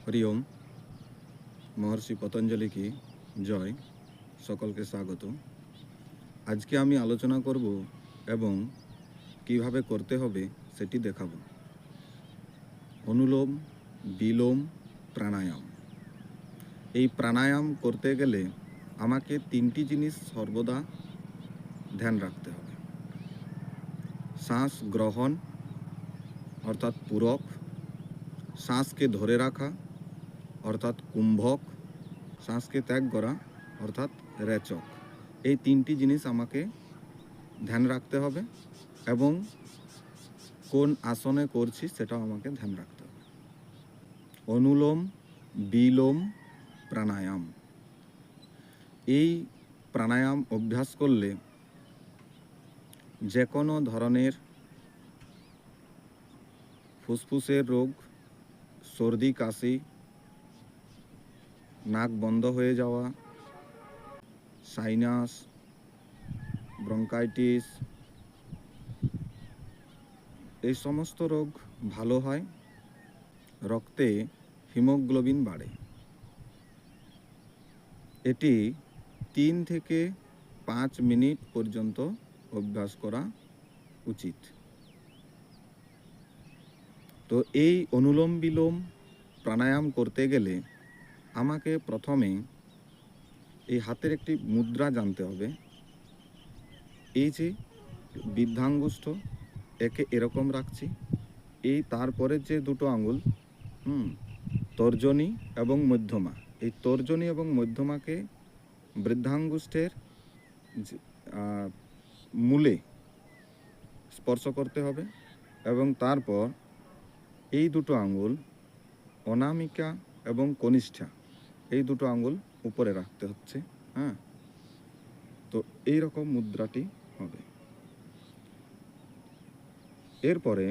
হরি ওম। মহর্ষি পতঞ্জলি কি জয়। সকলকে স্বাগত। আজকে আমি আলোচনা করব এবং কিভাবে করতে হবে সেটি দেখাবো। অনুলোম বিলোম প্রাণায়াম। এই প্রাণায়াম করতে গেলে আমাকে তিনটি জিনিস সর্বদা ধ্যান রাখতে হবে। শ্বাস গ্রহণ অর্থাৎ পূরক, শ্বাসকে ধরে রাখা অর্থাৎ কুম্ভক, শ্বাসকে ত্যাগ করা অর্থাৎ রেচক। এই তিনটি জিনিস আমাকে ধ্যান রাখতে হবে এবং কোন আসনে করছি সেটাও আমাকে ধ্যান রাখতে হবে। অনুলোম বিলোম প্রাণায়াম। এই প্রাণায়াম অভ্যাস করলে যে কোনো ধরনের ফুসফুসের রোগ, সর্দি কাশি, নাক বন্ধ হয়ে যাওয়া, সাইনাস, ব্রঙ্কাইটিস, এই সমস্ত রোগ ভালো হয়। রক্তে হিমোগ্লোবিন বাড়ে। এটি 3 থেকে 5 মিনিট পর্যন্ত অভ্যাস করা উচিত। তো এই অনুলোম বিলোম প্রাণায়াম করতে গেলে আমাকে প্রথমে এই হাতের একটি মুদ্রা জানতে হবে। এই যে বৃদ্ধাঙ্গুষ্ঠ, একে এরকম রাখছি, এই তারপরে যে দুটো আঙুল তর্জনী এবং মধ্যমা, এই তর্জনী এবং মধ্যমাকে বৃদ্ধাঙ্গুষ্ঠের মূলে স্পর্শ করতে হবে এবং তারপর এই দুটো আঙুল অনামিকা এবং কনিষ্ঠা, এই দুটো আঙুল উপরে রাখতে হচ্ছে। তো এই রকম মুদ্রাটি হবে। এরপরে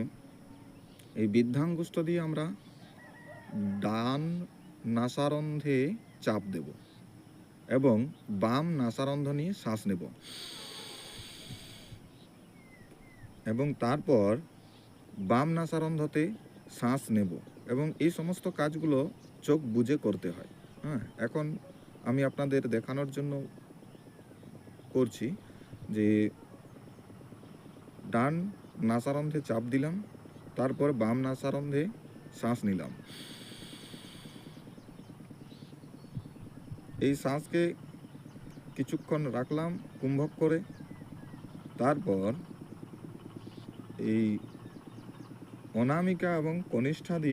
এই বৃদ্ধাঙ্গুষ্ঠ দিয়ে আমরা ডান নাসারন্ধ্রে চাপ দেব এবং বাম নাসারন্ধ্র নিয়ে শ্বাস নেব এবং তারপর বাম নাসারন্ধ্রতে শ্বাস নেব এবং এই সমস্ত কাজগুলো চোখ বুজে করতে হয়। এখন আমি আপনাদের দেখানোর জন্য করছি যে ডান নাসারন্ধ্রে চাপ দিলাম, তারপর বাম নাসারন্ধ্রে শ্বাস নিলাম। এই শ্বাসকে কিছুক্ষণ রাখলাম কুম্ভক করে, তারপর এই অনামিকা এবং কনিষ্ঠা দিয়ে